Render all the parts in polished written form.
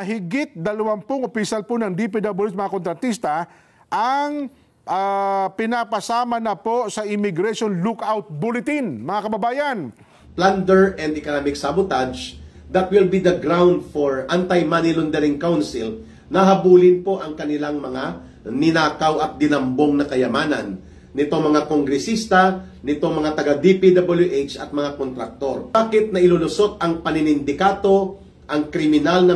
Higit 20 opisyal po ng DPWH mga kontratista ang pinapasama na po sa Immigration Lookout Bulletin, mga kababayan. Plunder and economic sabotage that will be the ground for Anti-Money Laundering Council na habulin po ang kanilang mga ninakaw at dinambong na kayamanan nito mga kongresista, nito mga taga-DPWH at mga kontraktor. Bakit na ilulusot ang paninindikato, ang kriminal na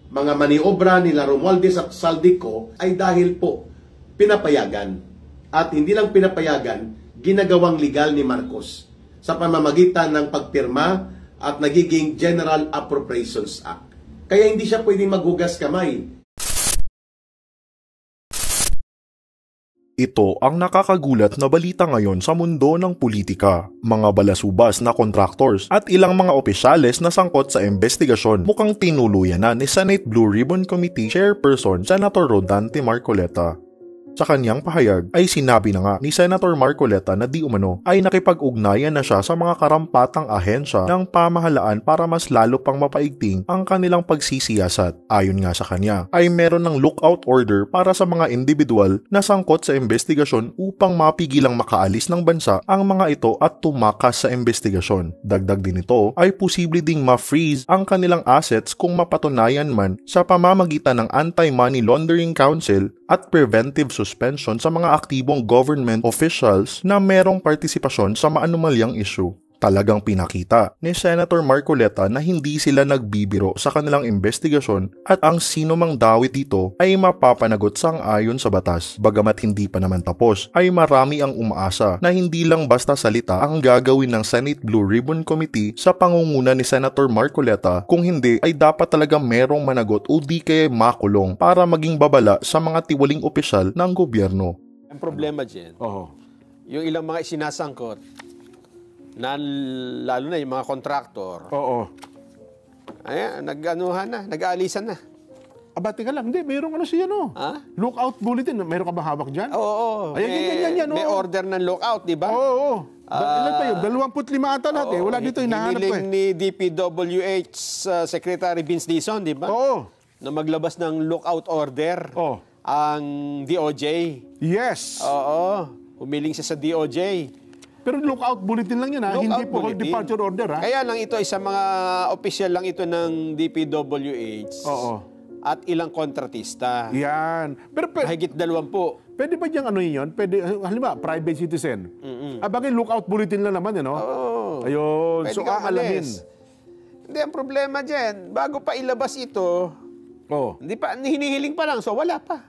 mga maniobra nila Romualdez at Saldico ay dahil po pinapayagan. At hindi lang pinapayagan, ginagawang legal ni Marcos sa pamamagitan ng pagpirma at nagiging General Appropriations Act. Kaya hindi siya pwedeng maghugas kamay. Ito ang nakakagulat na balita ngayon sa mundo ng politika. Mga balasubas na contractors at ilang mga opisyales na sangkot sa investigasyon mukhang tinuluyan na ni Senate Blue Ribbon Committee Chairperson Senator Rodante Marcoleta. Sa kanyang pahayag ay sinabi na nga ni Senator Marcoleta na di umano ay nakipag-ugnayan na siya sa mga karampatang ahensya ng pamahalaan para mas lalo pang mapaigting ang kanilang pagsisiyasat. Ayon nga sa kanya ay meron ng lookout order para sa mga individual na sangkot sa investigasyon upang mapigilang makaalis ng bansa ang mga ito at tumakas sa investigasyon. Dagdag din ito ay posible ding ma-freeze ang kanilang assets kung mapatunayan man sa pamamagitan ng Anti-Money Laundering Council at preventive suspension sa mga aktibong government officials na merong partisipasyon sa maanumalyang issue. Talagang pinakita ni Senator Marcoleta na hindi sila nagbibiro sa kanilang investigasyon at ang sino mang dawit dito ay mapapanagot sang-ayon sa batas. Bagamat hindi pa naman tapos, ay marami ang umaasa na hindi lang basta salita ang gagawin ng Senate Blue Ribbon Committee sa pangunguna ni Senator Marcoleta, kung hindi ay dapat talaga merong managot o di kaya makulong para maging babala sa mga tiwaling opisyal ng gobyerno. Ang problema dyan, yung ilang mga isinasangkot, na lalo na yung mga kontraktor. Oo. Ayan, nag-aalisan na. Aba, teka lang. Hindi, mayroong ano siya, no? Ha? Lookout bulletin. Mayroon ka ba hawak dyan? Oo. Ayan, yan. May order ng lookout, di ba? Oo. Ilan pa yun? 25 ata lahat eh. Wala dito, hinahanap pa eh. Hiniling ni DPWH Secretary Vince Dizon, di ba? Oo. Na maglabas ng lookout order. Oo. Ang DOJ. Yes. Oo. Humiling siya sa DOJ. Pero lookout bulletin lang yan, ha? Hindi po departure order, ha? Kaya lang ito ay sa mga opisyal lang ito ng DPWH. Oo. At ilang kontratista. Yan. Pero Higit 20. pwede ba diyang ano yun? Pwede, halimbawa, private citizen. Bakit lookout bulletin lang naman, no? Oo. Ayun. Pwede So, kang aalamin. umalis. Hindi, ang problema dyan, bago pa ilabas ito, hinihiling pa lang, so wala pa.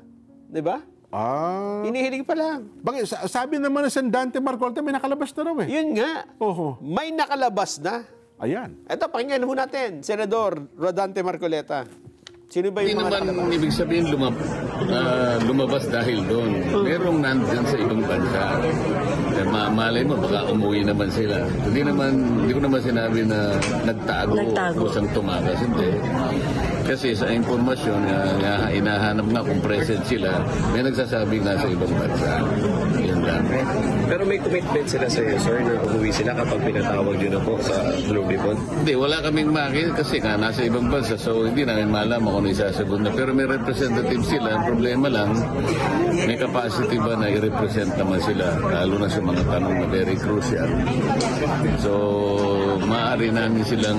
Di ba? Hinihiling pa lang. Bakit? Sabi naman ng Sendante Marcoleta, may nakalabas na raw eh. Yun nga. Oho. May nakalabas na. Ayan. Ito, pakinggan ho natin, Senador Rodante Marcoleta. Sino ba yung Hindi mga naman ibig sabihin lumabas dahil doon. Merong nandyan sa ibang bansa. Malay mo, baka umuwi naman sila. Hindi ko naman sinabi na nagtago. Kusang tumakas. Hindi. Kasi sa informasyon, inahanap nga kung present sila, may nagsasabi nga sa ibang bansa. Yan lang. Pero may commitment sila sa iyo, sir, na uuwi sila kapag pinatawag nyo na po sa Blue Ribbon? Hindi, wala kaming makita kasi nga nasa ibang bansa. So hindi namin malaman kung ano isasagot na. Pero may representative sila. Ang problema lang, may capacity ba na i-represent naman sila, lalo na sa mga tanong na very crucial. So maaari namin silang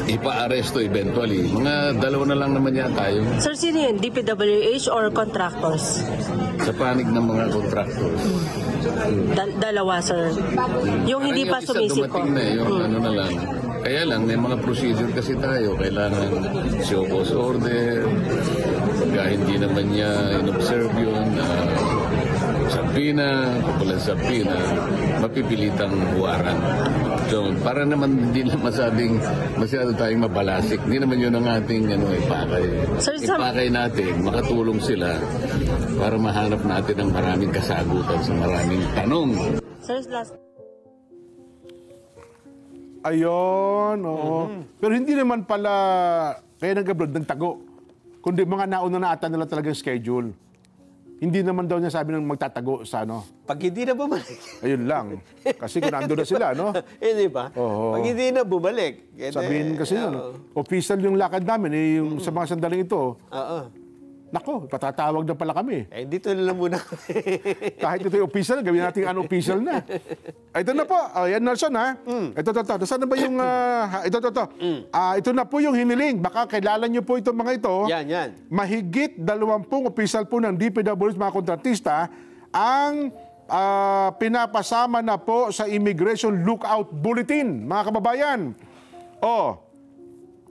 ipa-aresto eventually. Mga dalawa na lang naman yata tayo. Sir, sino yun? DPWH or contractors? Sa panig ng mga contractors. Dalawa, sir. Yung hindi pa sumisip po. Dumating na yung ano na lang. Kaya lang, may mga procedure kasi tayo. Kailangan show cause order. Pagka hindi naman niya in-observe yun, sabina, papulan sabina, mapipilitang huwaran. So, para naman hindi na masyado tayong mabalasik. Hindi naman yun ang ating ipakay. Ipakay natin, makatulong sila para mahanap natin ang maraming kasagutan sa maraming tanong. Sir, last. Ayun, oo. Pero hindi naman pala kaya nag-abroad ng tago. Kundi mga nauna na ata nila talagang schedule. Hindi naman daw niya sabi ng magtatago sa ano. Pag hindi na bumalik. Ayun lang. Kasi kung nandun na sila, no? Hindi ba? Oo. Pag hindi na bumalik. Sabihin kasi yun, official yung lakad namin, yung sa mga sandaling ito. Oo. Nako, patatawag na pala kami. Dito na lang muna. Kahit ito yung official, gawin natin unofficial na. Ito na po. Yan, Nelson, ha? Ito. Saan na ba yung... ito na po yung hiniling. Baka kilala nyo po itong mga ito. Yan. Mahigit 20 official po ng DPWH, mga kontratista, ang pinapasama na po sa Immigration Lookout Bulletin, mga kababayan.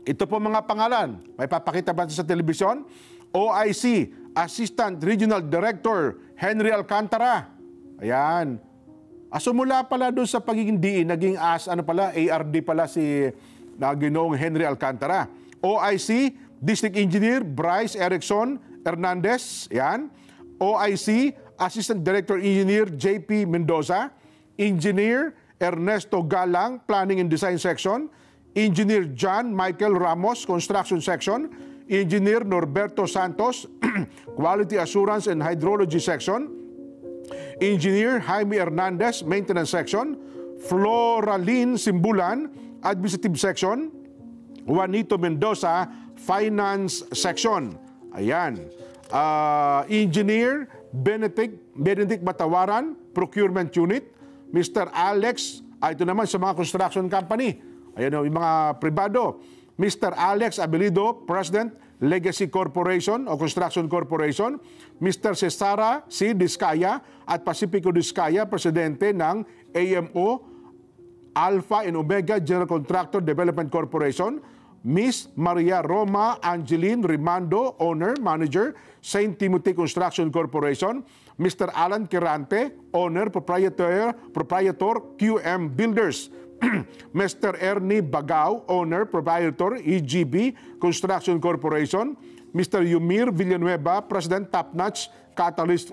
Ito po mga pangalan. May papakita ba sa telebisyon? OIC, Assistant Regional Director, Henry Alcantara. Ayan. Sumula pala doon sa pagiging DE, naging ARD pala si Ginoong Henry Alcantara. OIC, District Engineer, Bryce Erickson Hernandez. Ayan. OIC, Assistant Director Engineer, JP Mendoza. Engineer, Ernesto Galang, Planning and Design Section. Engineer John Michael Ramos, Construction Section. Engineer Norberto Santos, Quality Assurance and Hydrology Section. Engineer Jaime Hernandez, Maintenance Section. Floraline Simbulan, Administrative Section. Juanito Mendoza, Finance Section. Ayan. Engineer Benedict Batawaran, Procurement Unit. Mr. Alex, ito naman sa mga construction company. Ayan yung mga pribado. Mr. Alex Abelido, President, Legacy Corporation o Construction Corporation. Mr. Cesara C. Discaya at Pacifico Discaya, Presidente ng AMO, Alpha and Omega General Contractor Development Corporation. Miss Maria Roma Angeline Rimando, Owner, Manager, St. Timothy Construction Corporation. Mr. Alan Quirante, Owner, Proprietor, QM Builders. Mr. Ernie Bagao, Owner, Proprietor, EGB Construction Corporation. Mr. Yumir Villanueva, President, Top Notch Catalyst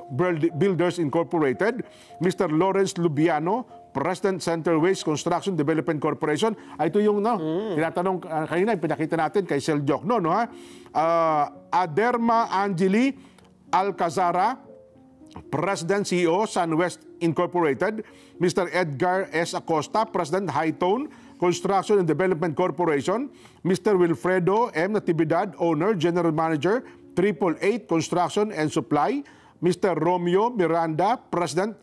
Builders Incorporated. Mr. Lawrence Lubiano, President, Center Waste Construction Development Corporation. Ito yung tinatanong kanina, pinakita natin kay Sel Jokno, no, ha? Aderma Angeli Alcazara, President, CEO, SunWest Incorporated. Mr. Edgar S. Acosta, President, Hightone Construction and Development Corporation. Mr. Wilfredo M. Natividad, Owner, General Manager, 888 Construction and Supply. Mr. Romeo Miranda, President,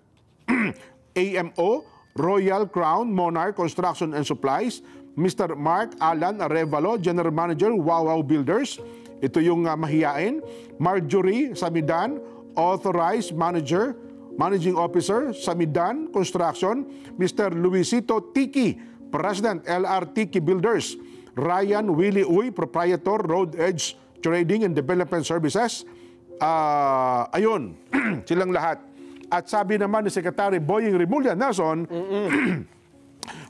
AMO, Royal Crown Monarch Construction and Supplies. Mr. Mark Alan Arevalo, General Manager, Wawaw Builders. Ito yung mahiyain. Marjorie Samidan, Authorized Manager, Managing Officer, Samidan Construction. Mr. Luisito Tiki, President, LR Tiki Builders. Ryan Willie Uy, Proprietor, Road Edge Trading and Development Services. Ayun, silang lahat. At sabi naman ni Secretary Boying Rimulya Nelson,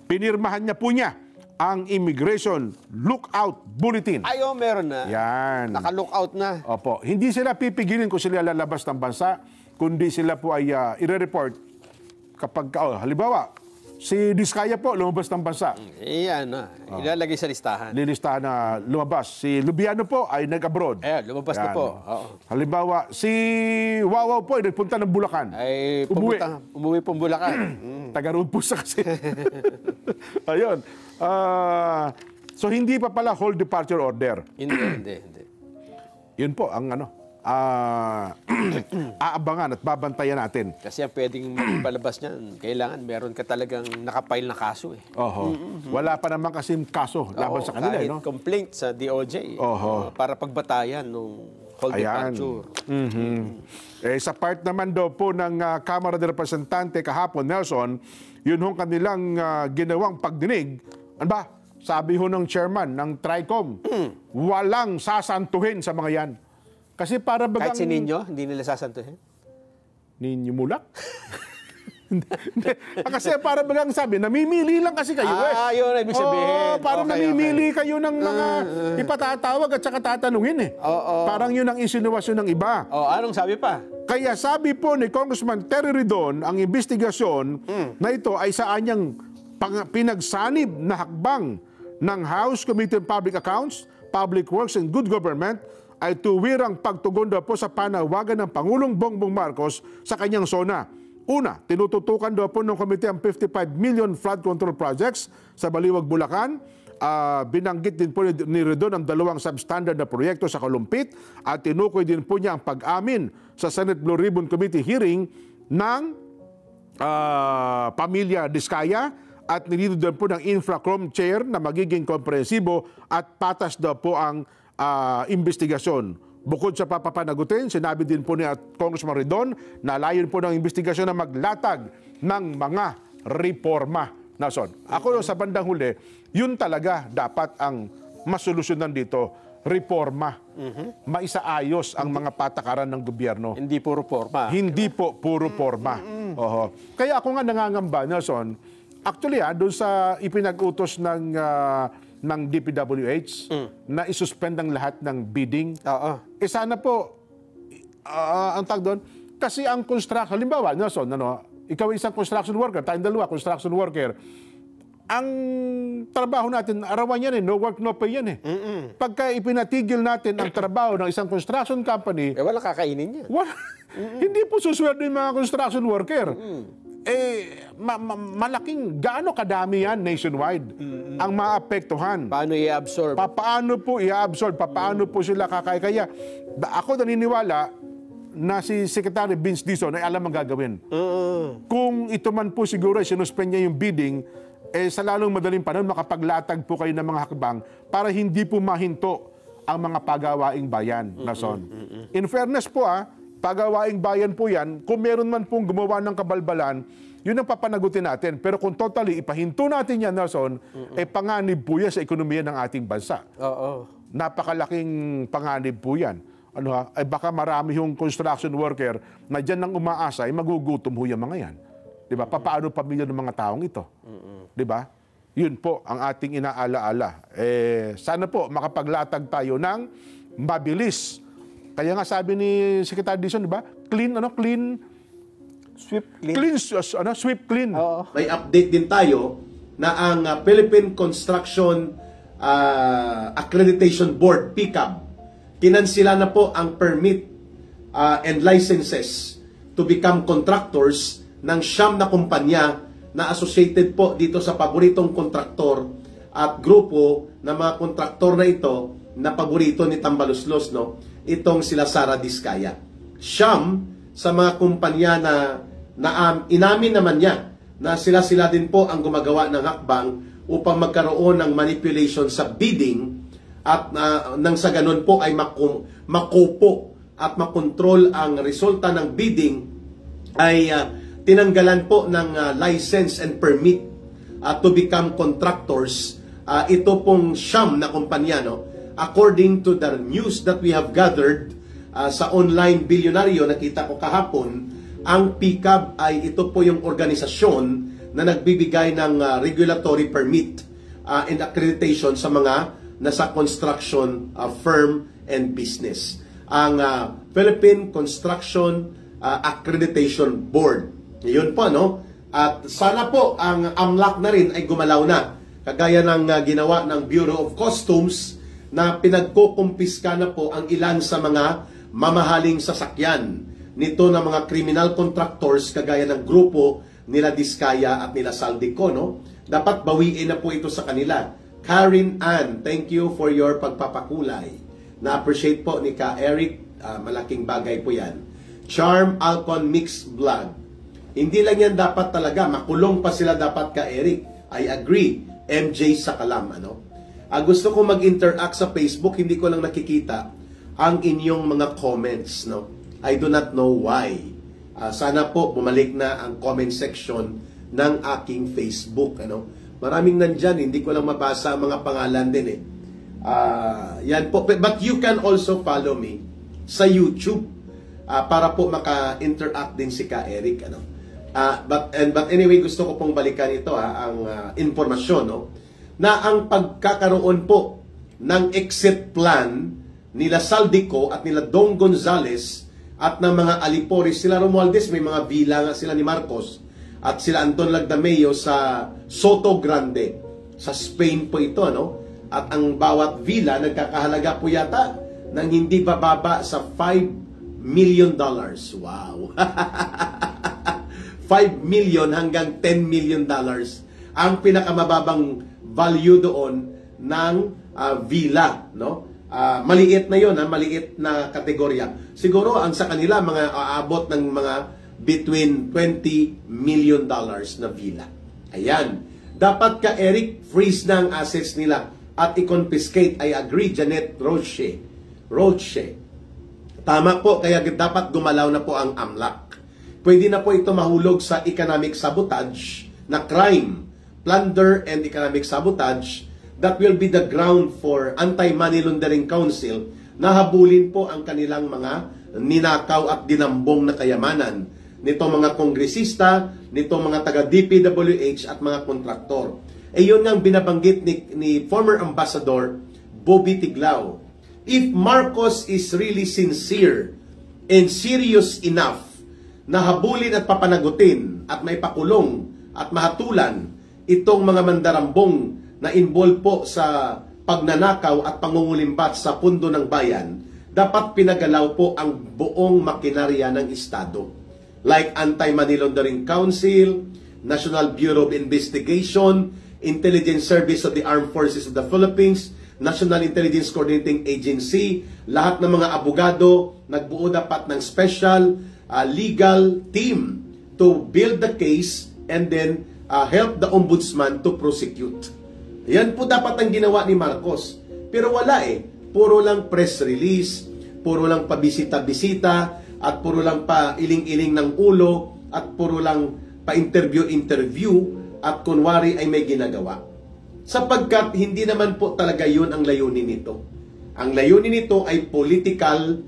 pinirmahan niya po niya ang Immigration Lookout Bulletin. Ayaw, meron na. Yan. Naka-lookout na. Opo. Hindi sila pipigilin kung sila lalabas ng bansa, kundi sila po ay i-report kapag, halimbawa, si Discaya po lumabas ng bansa. Iyan na. Ilalagay sa listahan. Lilistahan na lumabas. Si Lubiano po ay nag-abroad. Lumabas na po. Oo. Halimbawa, si Wawaw po ay nagpunta ng Bulacan. Ay, umuwi pong Bulacan. Taga-road po sa kasi. Ayun. So, hindi pa pala whole departure order. Hindi. Yun po ang aabangan at babantayan natin. Kasi ang pwedeng palabas niyan, kailangan meron ka talagang nakapile na kaso. Oho. Wala pa naman kasing kaso laban sa kanila. Kahit no? complaint sa DOJ para pagbatayan ng whole departure. Sa part naman daw po ng Kamara de Representante kahapon, Nelson, yun hong kanilang ginawang pagdinig. Ano ba? Sabi ho ng chairman ng TRICOM, walang sasantuhin sa mga yan. Kasi para bagang... Kahit si Ninyo, hindi nila sasantuhin? Ninyo Mulak? Kasi para bagang sabi, namimili lang kasi kayo yun ang ibig sabihin. Parang namimili kayo ng mga ipatatawag at saka tatanungin Parang yun ang insinuasyon ng iba. Anong sabi pa? Kaya sabi po ni Congressman Terry Ridon, ang investigasyon na ito ay sa anyang pinagsanib na hakbang ng House Committee on Public Accounts, Public Works and Good Government ay tuwirang pagtugon daw po sa panawagan ng Pangulong Bongbong Marcos sa kanyang SONA. Una, tinututukan daw po ng komite ang 55 million flood control projects sa Baliwag, Bulacan. Binanggit din po ni Redon ang 2 substandard na proyekto sa Kalumpit at tinukoy din po niya ang pag-amin sa Senate Blue Ribbon Committee hearing ng Pamilya Diskaya at nilito din po ng Infracom Chair na magiging komprehensibo at patas daw po ang investigasyon. Bukod sa papapanagutin, sinabi din po ni Congressman Redon na layon po ng investigasyon na maglatag ng mga reforma. Nason, ako sa bandang huli, yun talaga dapat ang masolusyonan dito, reforma. Maisaayos ang mga patakaran ng gobyerno. Hindi puro forma. Hindi po puro forma. Oho. Kaya ako nga nangangamba, Nelson, actually doon sa ipinag-utos ng DPWH na isuspend ang lahat ng bidding. Sana po, ang tag doon, kasi ang construction, halimbawa, Nelson, ikaw isang construction worker, tayong dalawa, construction worker, ang trabaho natin, arawan yan no work, no pay yan Pagka ipinatigil natin ang trabaho ng isang construction company, wala kakainin niya. Hindi po susweldo yung mga construction worker. Malaking, gaano kadami yan nationwide ang maapektuhan. Paano i-absorb? Paano po i-absorb? Paano po sila kakaya? Kaya ako naniniwala na si Secretary Vince Dizon ay alam ang gagawin. Kung ito man po siguro ay sinuspend niya yung bidding, sa lalong madaling panahon makapaglatag po kayo ng mga hakbang para hindi po mahinto ang mga pagawaing bayan, Nason. In fairness po pagawaing bayan po yan, kung meron man pong gumawa ng kabalbalan, yun ang papanagutin natin. Pero kung totally ipahinto natin yan, Nason, panganib po yan sa ekonomiya ng ating bansa. Napakalaking panganib po yan. Ay baka marami yung construction worker na dyan nang umaasa ay magugutom ho yung mga yan. Diba? Paano pamilya ng mga taong ito? Diba? Yun po ang ating inaalaala. Sana po makapaglatag tayo ng mabilis. Kaya nga sabi ni Secretary Dizon, diba? Clean, Sweep clean. Sweep clean. May update din tayo na ang Philippine Construction Accreditation Board, PCAB, kinansila na po ang permit and licenses to become contractors ng 9 na kumpanya na associated po dito sa paboritong kontraktor at grupo ng mga kontraktor na ito na paborito ni Tambaluslos, itong sila Sara Diskaya. 9 sa mga kumpanya na inamin naman niya na sila din po ang gumagawa ng hakbang upang magkaroon ng manipulation sa bidding at nang sa ganun po ay makupo at makontrol ang resulta ng bidding ay tinanggalan po ng license and permit to become contractors. Ito pong 9 na kumpanya, according to the news that we have gathered sa online bilyonaryo, nakita ko kahapon, ang PCAB ay ito po yung organisasyon na nagbibigay ng regulatory permit and accreditation sa mga nasa construction firm and business. Ang Philippine Construction Accreditation Board. Yun po, At sana po ang AMLAC na rin ay gumalaw na. Kagaya ng ginawa ng Bureau of Customs na pinagkukumpiska na po ang ilan sa mga mamahaling sasakyan nito ng mga criminal contractors kagaya ng grupo nila Diskaya at nila Saldico, Dapat bawiin na po ito sa kanila. Karen Ann, thank you for your pagpapakulay. Na-appreciate po ni Ka Eric, malaking bagay po yan. Charm Alcon Mix Vlog. Hindi lang yan dapat talaga, makulong pa sila dapat, Ka Eric. I agree. MJ Sakalam, gusto ko mag-interact sa Facebook, hindi ko lang nakikita ang inyong mga comments, I do not know why. Sana po bumalik na ang comment section ng aking Facebook, Maraming nandyan, hindi ko lang mabasa ang mga pangalan din yan po. But you can also follow me sa YouTube para po maka-interact din si Ka Eric. But anyway, gusto ko pong balikan ito ang informasyon na ang pagkakaroon po ng exit plan nila Saldico at nila Dong Gonzales at ng mga Aliporis, sila Romualdez, may mga villa nga sila ni Marcos, at sila Anton Lagdameo sa Soto Grande. Sa Spain po ito, At ang bawat villa nagkakahalaga po yata ng hindi bababa sa $5 million. Wow! 5 million hanggang $10 million ang pinakamababang value doon ng villa, no? Maliit na 'yon, maliit na kategorya. Siguro ang sa kanila mga aabot ng mga between $20 million na villa. Ayan. Dapat ka, Eric, freeze na ang assets nila at i-confiscate. I agree, Janet Roche. Tama po, kaya dapat gumalaw na po ang AMLAC. Pwede na po ito mahulog sa economic sabotage na crime, plunder and economic sabotage that will be the ground for Anti-Money Laundering Council na habulin po ang kanilang mga ninakaw at dinambong na kayamanan nitong mga kongresista, nitong mga taga-DPWH at mga kontraktor. Yun nga binabanggit ni former Ambassador Bobby Tiglao. If Marcos is really sincere and serious enough na habulin at papanagutin at maipakulong at mahatulan itong mga mandarambong na involved po sa pagnanakaw at pangungulimbat sa pundo ng bayan, dapat pinagalaw po ang buong makinarya ng Estado. Like Anti-Money Laundering Council, National Bureau of Investigation, Intelligence Service of the Armed Forces of the Philippines, National Intelligence Coordinating Agency, lahat ng mga abogado, nagbuo dapat ng special legal team to build the case and then help the ombudsman to prosecute. Yan po dapat ang ginawa ni Marcos. Pero wala Puro lang press release, puro lang pabisita-bisita, at puro lang pa iling-iling ng ulo, at puro lang pa-interview, at kunwari ay may ginagawa. Sapagkat hindi naman po talaga yun ang layunin nito. Ang layunin nito ay political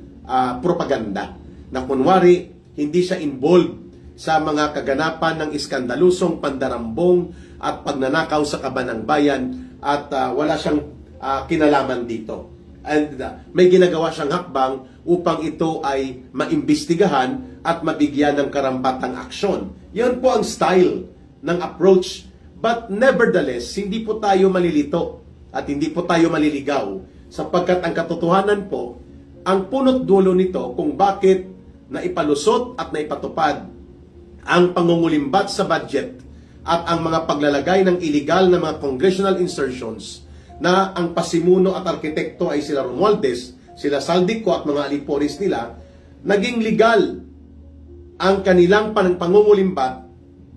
propaganda. Na kunwari, hindi siya involved sa mga kaganapan ng iskandalusong pandarambong at pagnanakaw sa kabanang bayan at wala siyang kinalaman dito. And may ginagawa siyang hakbang upang ito ay maimbestigahan at mabigyan ng karampatang aksyon. Yan po ang style ng approach. But nevertheless, hindi po tayo malilito at hindi po tayo maliligaw sapagkat ang katotohanan po, ang punot dulo nito kung bakit naipalusot at naipatupad ang pangungulimbat sa budget at ang mga paglalagay ng illegal na mga congressional insertions na ang pasimuno at arkitekto ay sila Romualdez, sila Saldico at mga aliporis nila, naging legal ang kanilang pangungulimbat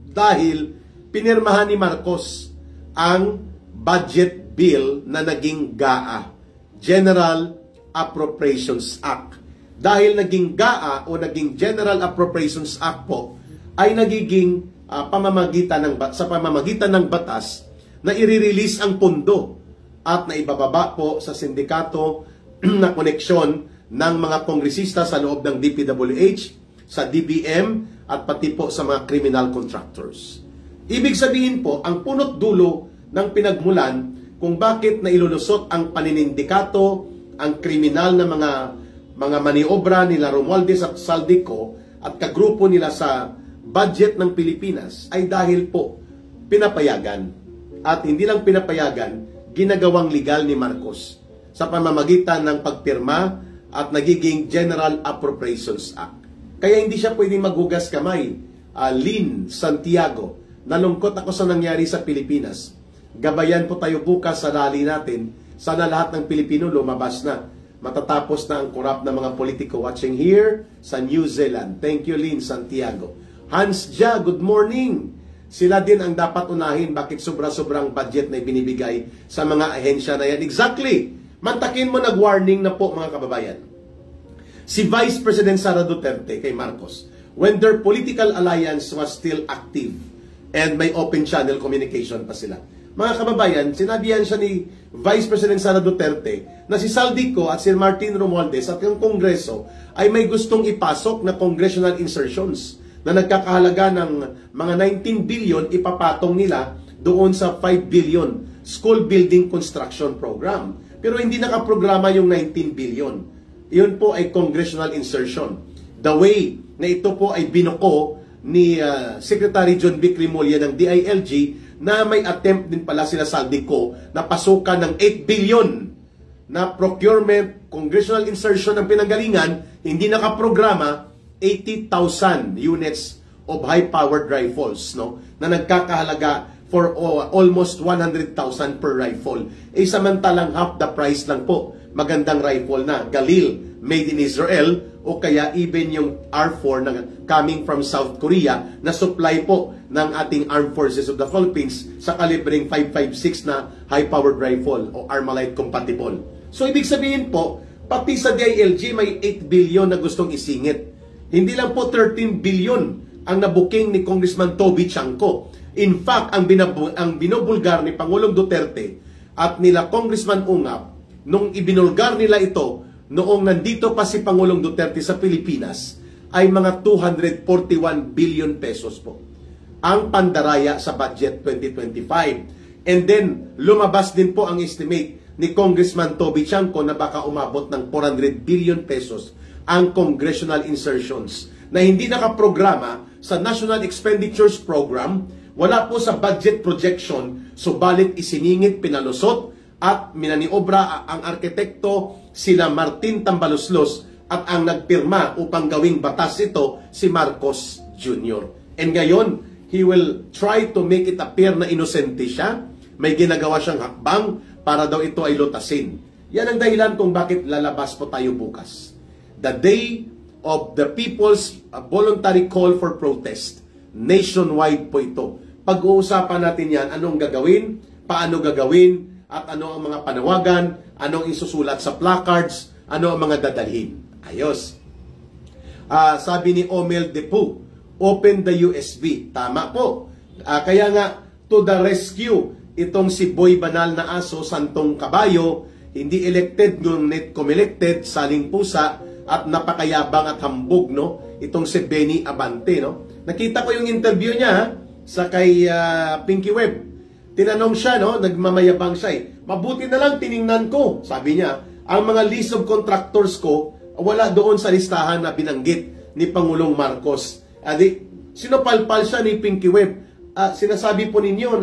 dahil pinirmahan ni Marcos ang budget bill na naging GAA, General Appropriations Act. Dahil naging GAA o naging General Appropriations Act po, ay nagiging sa pamamagitan ng batas na i-release ang pondo at na ibababa po sa sindikato na koneksyon ng mga kongresista sa loob ng DPWH, sa DBM at pati po sa mga criminal contractors. Ibig sabihin po, ang punot dulo ng pinagmulan kung bakit nailulusot ang paninindikato, ang kriminal na mga maniobra nila Romualdez at Saldico at kagrupo nila sa budget ng Pilipinas ay dahil po pinapayagan at hindi lang pinapayagan, ginagawang legal ni Marcos sa pamamagitan ng pagpirma at nagiging General Appropriations Act. Kaya hindi siya pwedeng maghugas kamay. Lynn Santiago, nalungkot ako sa nangyari sa Pilipinas. Gabayan po tayo bukas sa rally natin. Sana lahat ng Pilipino lumabas na. Matatapos na ang korap na mga politiko watching here sa New Zealand. Thank you, Lynn Santiago. Hans Jia, good morning. Sila din ang dapat unahin bakit sobra-sobrang budget na ibinibigay sa mga ahensya na yan. Exactly. Mantakin mo, nag-warning na po mga kababayan. Si Vice President Sara Duterte kay Marcos, when their political alliance was still active and may open channel communication pa sila. Mga kababayan, sinabihan siya ni Vice President Sara Duterte na si Saldico at si Martin Romualdez at yung Kongreso ay may gustong ipasok na congressional insertions na nagkakahalaga ng mga 19 billion ipapatong nila doon sa 5 billion school building construction program. Pero hindi nakaprograma yung 19 billion. Iyon po ay congressional insertion. The way na ito po ay binuko ni Secretary John B. Crimolia ng DILG na may attempt din pala sila Saldico na pasukan ng 8 billion na procurement, congressional insertion ng pinanggalingan, hindi nakaprograma, 80,000 units of high-powered rifles, no, na nagkakahalaga for almost 100,000 per rifle. Samantalang half the price lang po, magandang rifle na Galil, made in Israel, o kaya even yung R4 na coming from South Korea na supply po ng ating Armed Forces of the Philippines sa kalibreng 5.56 na high-powered rifle o Armalite compatible. So ibig sabihin po, pati sa DILG may 8 billion na gustong isingit. Hindi lang po 13 billion ang nabuking ni Congressman Toby Chanco. In fact, ang binubulgar ni Pangulong Duterte at nila Congressman Ungap, nung ibinulgar nila ito noong nandito pa si Pangulong Duterte sa Pilipinas, ay mga 241 billion pesos po ang pandaraya sa budget 2025. And then, lumabas din po ang estimate ni Congressman Toby Chanco na baka umabot ng 400 billion pesos ang congressional insertions na hindi nakaprograma sa National Expenditures Program, wala po sa budget projection, subalit isiningit, pinalusot, at minaniobra ang arkitekto sila Martin Tambaloslos at ang nagpirma upang gawing batas ito si Marcos Jr. And ngayon, he will try to make it appear na inosente siya. May ginagawa siyang hakbang para daw ito ay lutasin. Yan ang dahilan kung bakit lalabas po tayo bukas. The day of the people's voluntary call for protest. Nationwide po ito. Pag-uusapan natin yan, anong gagawin, paano gagawin, at ano ang mga panawagan, ano ang isusulat sa placards, ano ang mga dadalhin. Ayos. Sabi ni Omel Depu, open the USB. Tama po. Kaya nga, to the rescue, itong si Boy Banal na Aso, Santong Kabayo, hindi elected, ngunit kumelected, saling pusa, at napakayabang at hambog, no? Itong si Benny Abante, no? Nakita ko yung interview niya sa kay Pinky Web. Tinanong siya, no? Nagmamayabang siya eh. Mabuti na lang tiningnan ko, sabi niya, ang mga list of contractors ko, wala doon sa listahan na binanggit ni Pangulong Marcos. Sinopalpal siya ni Pinky Web. Sinasabi po ninyo na